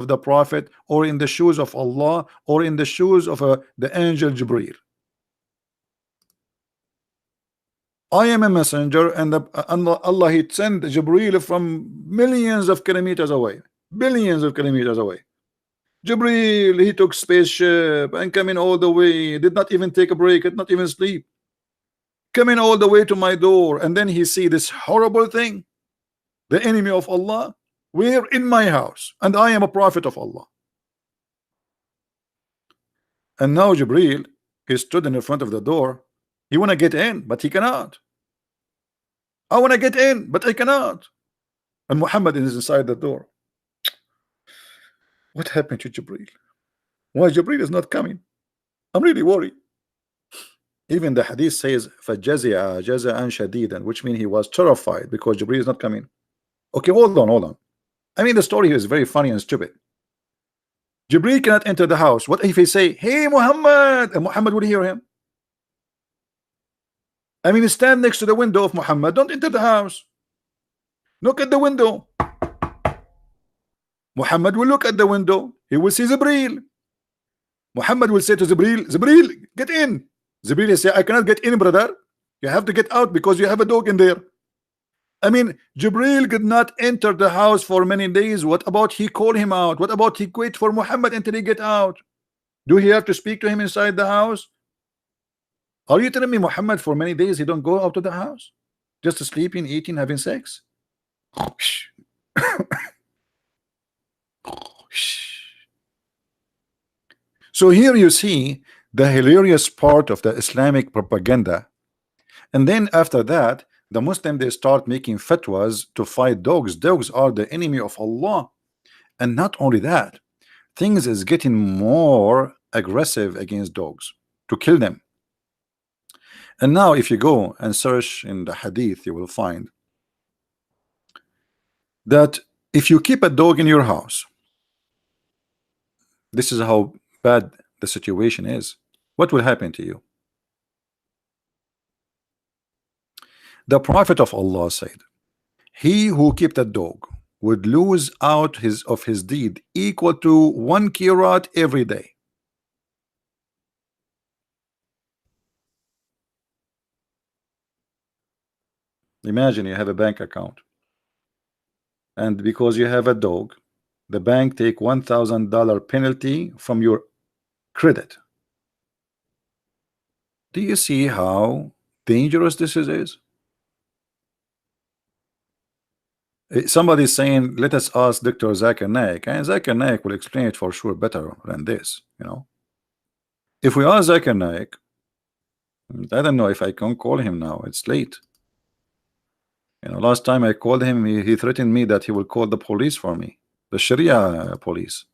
of the Prophet, or in the shoes of Allah, or in the shoes of the angel Jibril. I am a messenger, and Allah He sent Jibril from millions of kilometers away, billions of kilometers away. Jibril, he took spaceship and coming all the way, did not even take a break, did not even sleep, coming all the way to my door, and then he see this horrible thing, the enemy of Allah. We're in my house, and I am a prophet of Allah. And now Jibril, he stood in the front of the door. He want to get in, but he cannot. I want to get in, but I cannot. And Muhammad is inside the door. What happened to Jibril? Why Jibril is not coming? I'm really worried. Even the hadith says فَجَزِعَ جَزَعًا شَدِيدًا, which means he was terrified because Jibril is not coming. Okay, hold on. I mean, the story here is very funny and stupid. Jibril cannot enter the house. What if he say, hey Muhammad? And Muhammad would hear him. I mean, stand next to the window of Muhammad. Don't enter the house. Look at the window. Muhammad will look at the window. He will see Jibril. Muhammad will say to Jibril, Jibril, get in. Jibril will say, I cannot get in, brother. You have to get out because you have a dog in there. I mean, Jibril could not enter the house for many days. What about he call him out? What about he wait for Muhammad until he get out? Do he have to speak to him inside the house? Are you telling me Muhammad for many days he don't go out of the house? Just sleeping, eating, having sex? So here you see the hilarious part of the Islamic propaganda. And then after that, the Muslim, they start making fatwas to fight dogs. Dogs are the enemy of Allah. And not only that, things is getting more aggressive against dogs to kill them. And now if you go and search in the hadith, you will find that if you keep a dog in your house, this is how bad the situation is. What will happen to you? The Prophet of Allah said, he who kept a dog would lose out of his deed equal to 1 qirat every day. Imagine you have a bank account, and because you have a dog, the bank take $1,000 penalty from your credit. Do you see how dangerous this is? Somebody is saying, let us ask Dr. Zakir Naik, and Zakir Naik will explain it for sure better than this. If we ask Zakir Naik, I don't know if I can call him now. It's late. Last time I called him, he threatened me that he will call the police for me, the Sharia police,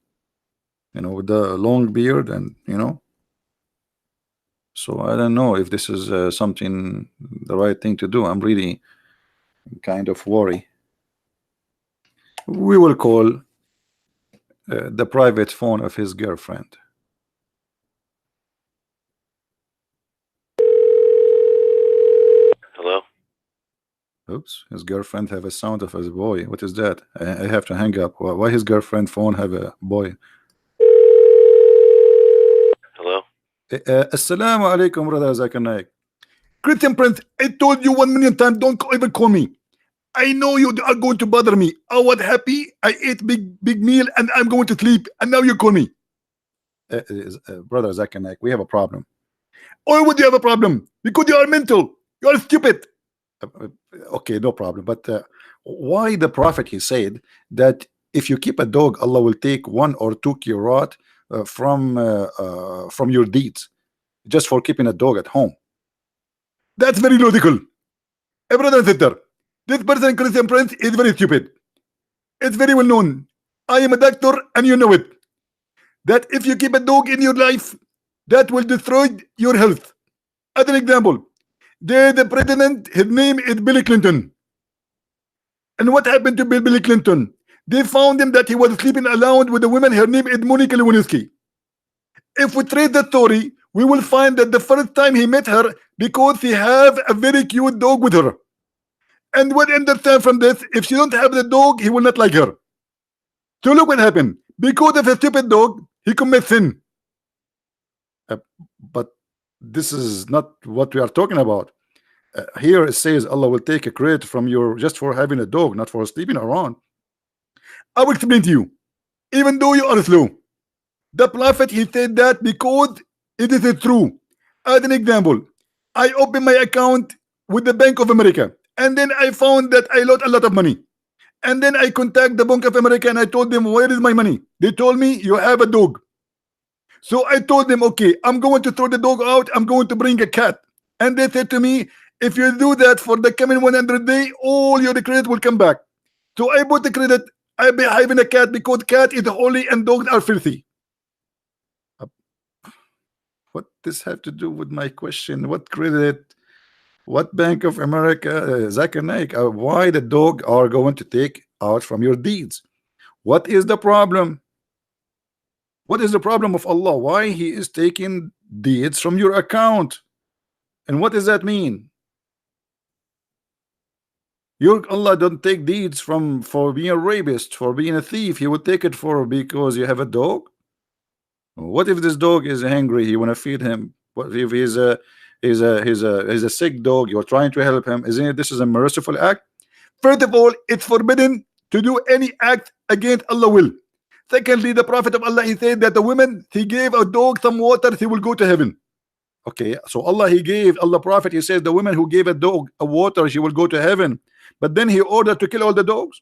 with the long beard and so I don't know if this is something the right thing to do. I'm really kind of worried. We will call the private phone of his girlfriend. Hello? Oops, his girlfriend have a sound of his boy. What is that? I have to hang up. Why his girlfriend phone have a boy? Hello? Assalamu alaikum, brother Zakir Naik. Christian Prince, I told you 1 million times, don't even call me. I know you are going to bother me. I was happy. I ate big meal and I'm going to sleep. And now you call me. Brother Zakir Naik, we have a problem. Or would you have a problem? Because you are mental. You are stupid. Okay, no problem. But why the Prophet, he said that if you keep a dog, Allah will take 1 or 2 qirat from your deeds just for keeping a dog at home. That's very logical. Brother and sister, this person, Christian Prince, is very stupid. It's very well known. I am a doctor and you know it. That if you keep a dog in your life, that will destroy your health. As an example, the president, his name is Bill Clinton. And what happened to Bill Clinton? They found him that he was sleeping alone with a woman. Her name is Monica Lewinsky. If we trace the story, we will find that the first time he met her, because he have a very cute dog with her. And what understand from this, if she don't have the dog, he will not like her. So look what happened. Because of a stupid dog, he commits sin. Uh, but this is not what we are talking about. Here it says Allah will take a credit from you just for having a dog, not for sleeping around. I will explain to you. Even though you are slow, the Prophet he said that because it is true. As an example, I opened my account with the Bank of America, and then I found that I lost a lot of money. And then I contact the Bank of America and I told them, where is my money? They told me, you have a dog. So I told them, okay, I'm going to throw the dog out. I'm going to bring a cat. And they said to me, if you do that for the coming 100 days, all your credit will come back. So I bought the credit. I be having a cat because cat is holy and dogs are filthy. What this have to do with my question? What credit? What Bank of America? Zakir Naik, why the dog are going to take out from your deeds? What is the problem? What is the problem of Allah? Why he is taking deeds from your account? And what does that mean? Your Allah don't take deeds from for being a rapist, for being a thief. He would take it for because you have a dog. What if this dog is hungry? You want to feed him. What if he's a sick dog? You're trying to help him. Isn't it? This is a merciful act. First of all, it's forbidden to do any act against Allah will. Secondly, the Prophet of Allah he said that the woman he gave a dog some water, he will go to heaven. Okay, so Allah Prophet he says the woman who gave a dog a water, she will go to heaven. But then he ordered to kill all the dogs.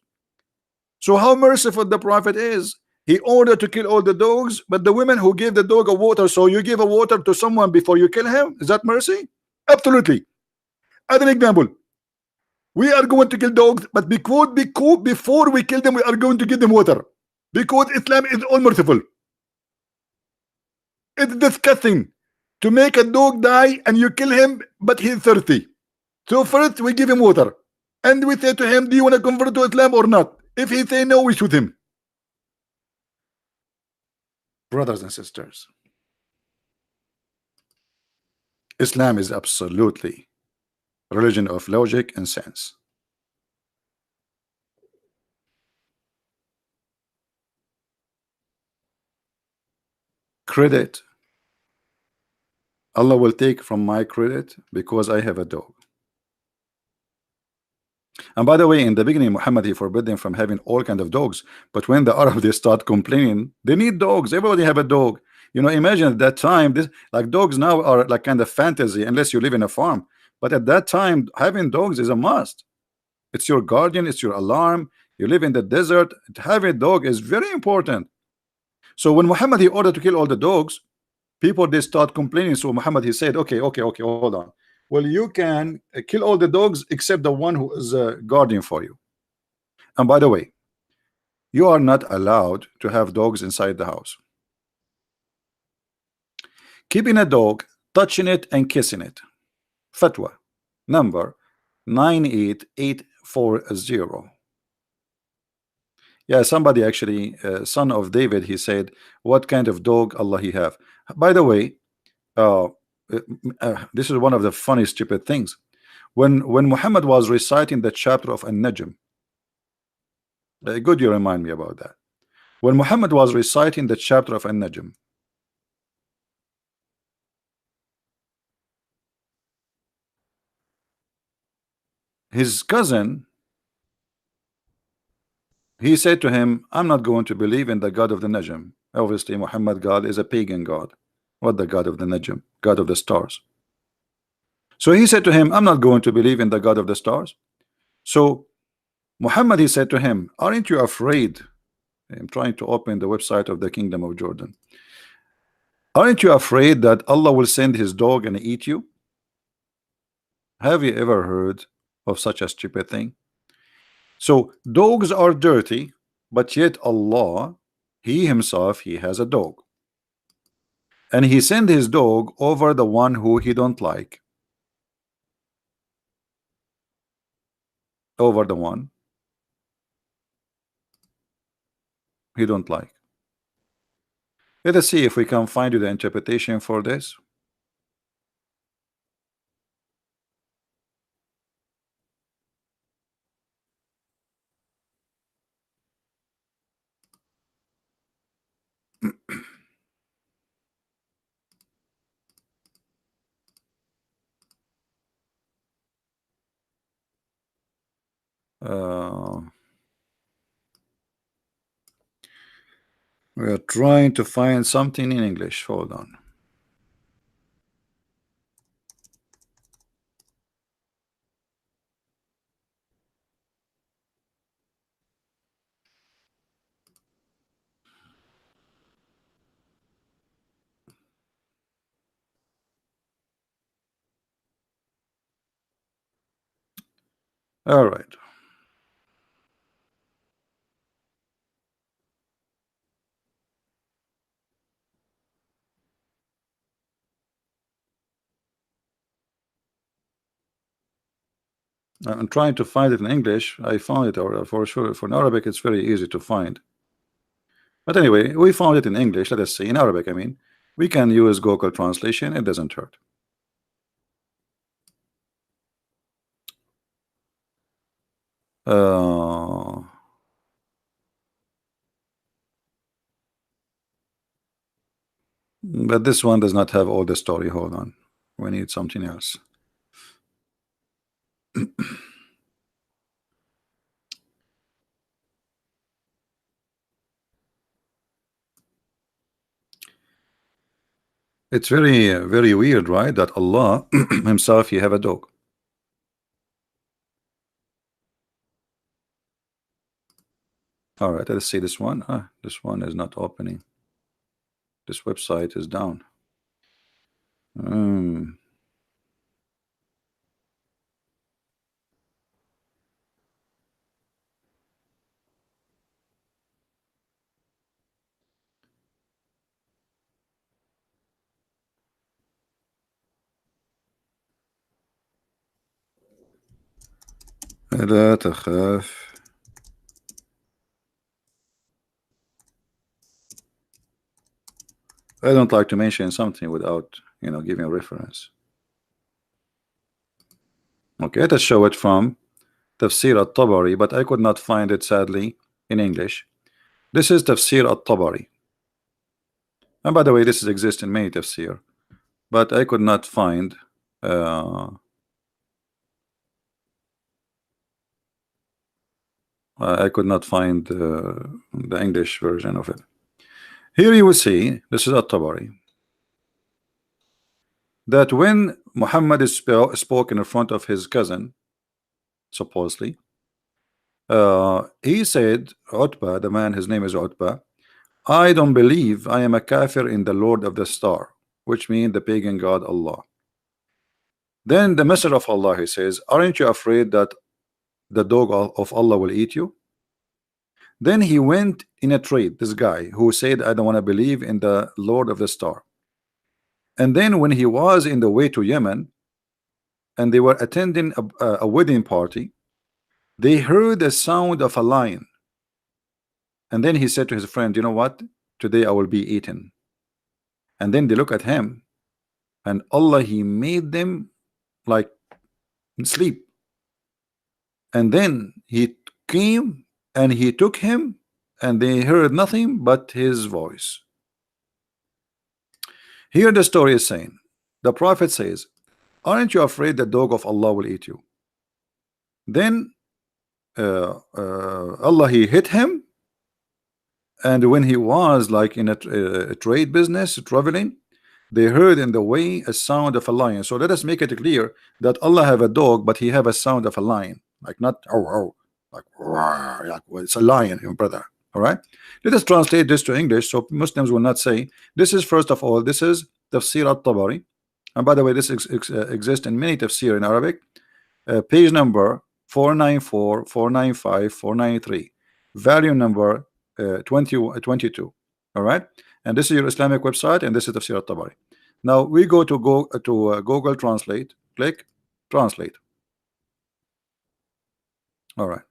So how merciful the Prophet is. He ordered to kill all the dogs, but the women who gave the dog a water, so you give a water to someone before you kill him, is that mercy? Absolutely. As an example, we are going to kill dogs, but before we kill them, we are going to give them water. Because Islam is all merciful. It's disgusting to make a dog die and you kill him, but he's thirsty. So first we give him water. And we say to him, do you want to convert to Islam or not? If he say no, we shoot him. Brothers and sisters, Islam is absolutely a religion of logic and sense. Credit, Allah will take from my credit because I have a dog. And by the way, in the beginning, Muhammad he forbid them from having all kind of dogs. But when the Arab they start complaining, they need dogs. Everybody have a dog. You know, imagine at that time, this like dogs now are like kind of fantasy unless you live in a farm. But at that time, having dogs is a must. It's your guardian, it's your alarm. You live in the desert. Having a dog is very important. So when Muhammad he ordered to kill all the dogs, people they start complaining. So Muhammad he said, okay, hold on. Well, you can kill all the dogs except the one who is a guardian for you. And by the way, you are not allowed to have dogs inside the house. Keeping a dog, touching it and kissing it. Fatwa number 98840. Yeah, somebody actually, son of David, he said, what kind of dog Allah he have? By the way, this is one of the funny stupid things. When Muhammad was reciting the chapter of An-Najm, good you remind me about that. When Muhammad was reciting the chapter of An-Najm, his cousin, he said to him, I'm not going to believe in the God of the Najm. Obviously Muhammad God is a pagan god. What the God of the Najm? God of the stars. So he said to him, I'm not going to believe in the God of the stars. So Muhammad he said to him, aren't you afraid? I'm trying to open the website of the Kingdom of Jordan. Aren't you afraid that Allah will send his dog and eat you? Have you ever heard of such a stupid thing? So dogs are dirty, but yet Allah, he himself, he has a dog. And he sent his dog over the one who he don't like. Over the one he don't like. Let us see if we can find you the interpretation for this. Uh, we are trying to find something in English. Hold on. All right. I'm trying to find it in English. I found it, or for sure, for in Arabic, it's very easy to find. But anyway, we found it in English. Let us see. In Arabic, I mean, we can use Google translation. It doesn't hurt. But this one does not have all the story. Hold on. We need something else. It's very, very weird, right? That Allah himself, he have a dog. All right, let's see this one. This one is not opening. This website is down. لا تخاف. I don't like to mention something without, giving a reference. Okay, let us show it from Tafsir al-Tabari, but I could not find it, sadly, in English. This is Tafsir al-Tabari. And by the way, this exists in many tafsir, but I could not find the English version of it. Here you will see, this is at-Tabari, that when Muhammad is spoken in front of his cousin, supposedly, he said, Utbah, the man, his name is Utbah, I don't believe I am a kafir in the Lord of the Star, which means the pagan god Allah. Then the messenger of Allah, he says, aren't you afraid that the dog of Allah will eat you? Then he went in a trade, this guy who said, I don't want to believe in the Lord of the Star. And then when he was in the way to Yemen and they were attending a wedding party, they heard the sound of a lion. And then he said to his friend, you know what? Today I will be eaten. And then they look at him, and Allah, he made them like sleep. And then he came and he took him, and they heard nothing but his voice. Here the story is saying, the Prophet says, aren't you afraid the dog of Allah will eat you? Then Allah, he hit him, and when he was like in a trade business traveling, they heard in the way a sound of a lion. So let us make it clear that Allah have a dog, but he have a sound of a lion, like not like it's a lion, brother. All right, let us translate this to English so Muslims will not say this is, first of all, this is Tafsir al-Tabari, and by the way, this exists in many tafsir in Arabic. Page number 494, 495, 493, volume number 22. All right, and this is your Islamic website, and this is Tafsir al-Tabari. Now we go to Google Translate, click translate. All right,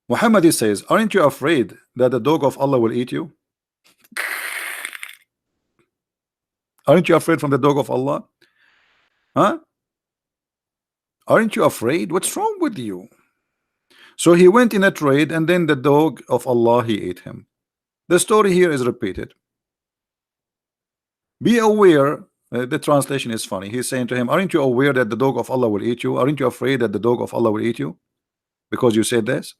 Muhammad says, aren't you afraid that the dog of Allah will eat you? Aren't you afraid from the dog of Allah? Huh? Aren't you afraid? What's wrong with you? So he went in a trade, and then the dog of Allah, he ate him. The story here is repeated. Be aware The translation is funny. He's saying to him, aren't you aware that the dog of Allah will eat you? Aren't you afraid that the dog of Allah will eat you because you said this?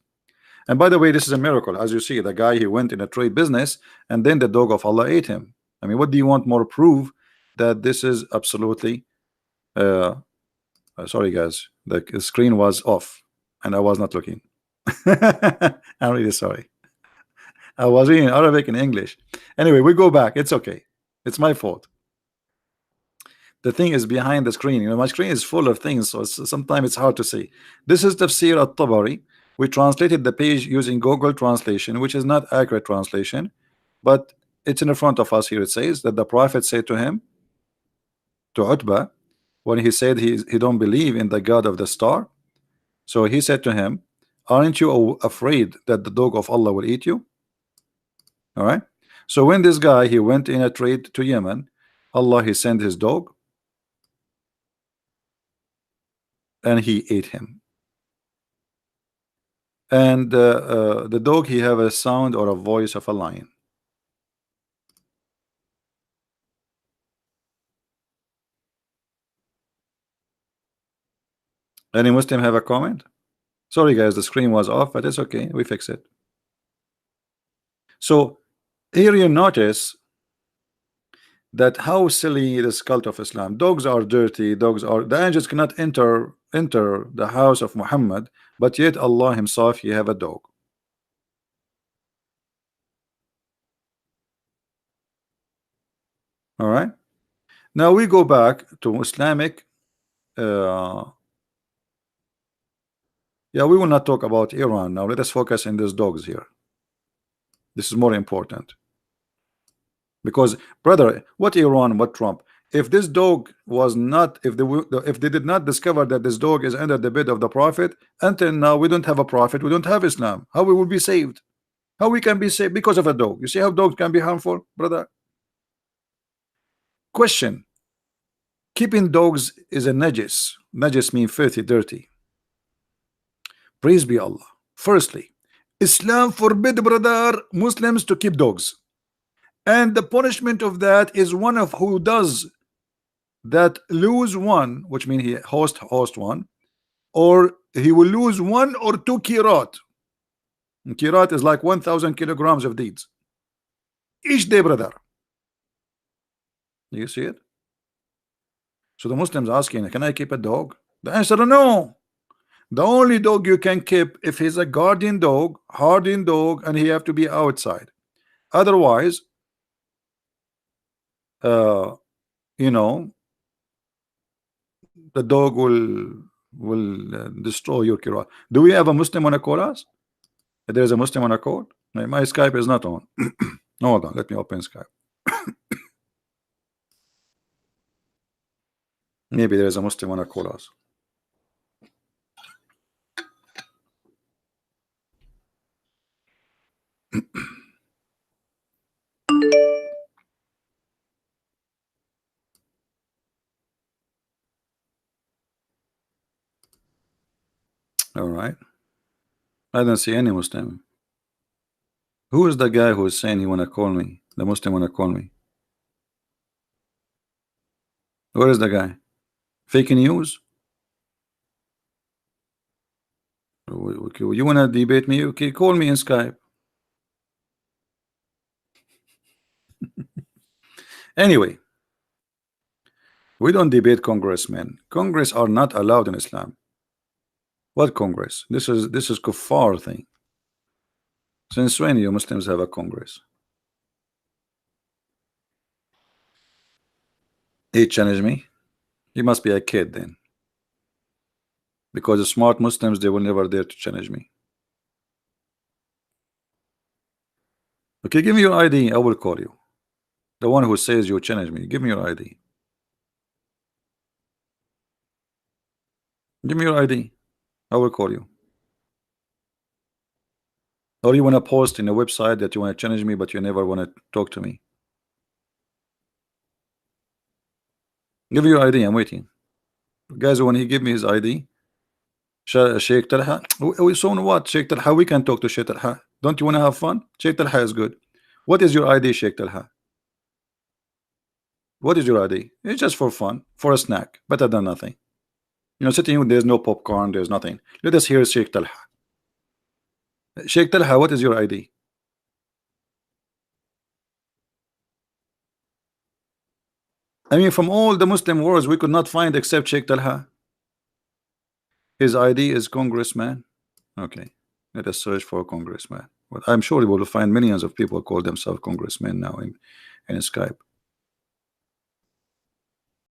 And by the way, this is a miracle. As you see, the guy, he went in a trade business and then the dog of Allah ate him. I mean, what do you want more proof that this is absolutely sorry guys, the screen was off and I was not looking. I'm really sorry. I was reading Arabic and English. Anyway, we go back. It's okay. It's my fault. The thing is behind the screen. You know, my screen is full of things, so sometimes it's hard to see. This is Tafsir at-Tabari. We translated the page using Google Translation, which is not accurate translation, but it's in the front of us here. It says that the Prophet said to him, to Utbah, when he said he don't believe in the God of the star. So he said to him, aren't you afraid that the dog of Allah will eat you? All right. So when this guy, he went in a trade to Yemen, Allah, he sent his dog and he ate him. And the dog, he have a sound or a voice of a lion. Any Muslim have a comment? Sorry guys, the screen was off, but it's okay, we fix it. So here you notice that how silly this cult of Islam. Dogs are dirty, dogs are, the angels cannot enter the house of Muhammad, but yet Allah himself, he have a dog. All right, now we go back to Islamic. Yeah, we will not talk about Iran now. Let us focus in these dogs here. This is more important. Because, brother, what Iran, what Trump? If this dog was not, if they did not discover that this dog is under the bed of the Prophet, until now we don't have a Prophet, we don't have Islam. How we will be saved? How we can be saved? Because of a dog. You see how dogs can be harmful, brother? Question: keeping dogs is a najis. Najis means filthy, dirty. Praise be Allah. Firstly, Islam forbid, brother, Muslims to keep dogs. And the punishment of that is one of who does that lose one, which means he host one, or he will lose 1 or 2 kirat. And kirat is like 1,000 kilograms of deeds each day, brother. You see it? So the Muslims asking, can I keep a dog? The answer, no. The only dog you can keep if he's a guardian dog, hardened dog, and he have to be outside. Otherwise, you know, the dog will destroy your kirat. Do we have a Muslim on a call us? There is a Muslim on a call. My Skype is not on. Hold on, let me open Skype. Maybe there is a Muslim on a call us. All right. I don't see any Muslim. Who is the guy who is saying he wanna call me? The Muslim wanna call me. Where is the guy? Fake news? Okay, you wanna debate me? Okay, call me in Skype. Anyway, we don't debate congressmen. Congress are not allowed in Islam. What Congress? This is kuffar thing. Since when you Muslims have a Congress? He challenged me. He must be a kid then. Because the smart Muslims, they will never dare to challenge me. Okay, give me your ID. I will call you. The one who says you challenge me. Give me your ID. Give me your ID. I will call you. Or you want to post in a website that you want to challenge me, but you never want to talk to me. Give me your ID. I'm waiting. Guys, when he give me his ID, Sheikh Talha, so what? Sheikh Talha, we can talk to Sheikh Talha. Don't you want to have fun? Sheikh Talha is good. What is your ID, Sheikh Talha? What is your ID? It's just for fun, for a snack, better than nothing. You know, sitting here, there's no popcorn, there's nothing. Let us hear Sheikh Talha. Sheikh Talha, what is your ID? I mean, from all the Muslim wars, we could not find except Sheikh Talha. His ID is congressman. Okay, let us search for congressman. But I'm sure we will find millions of people call themselves congressmen now in Skype.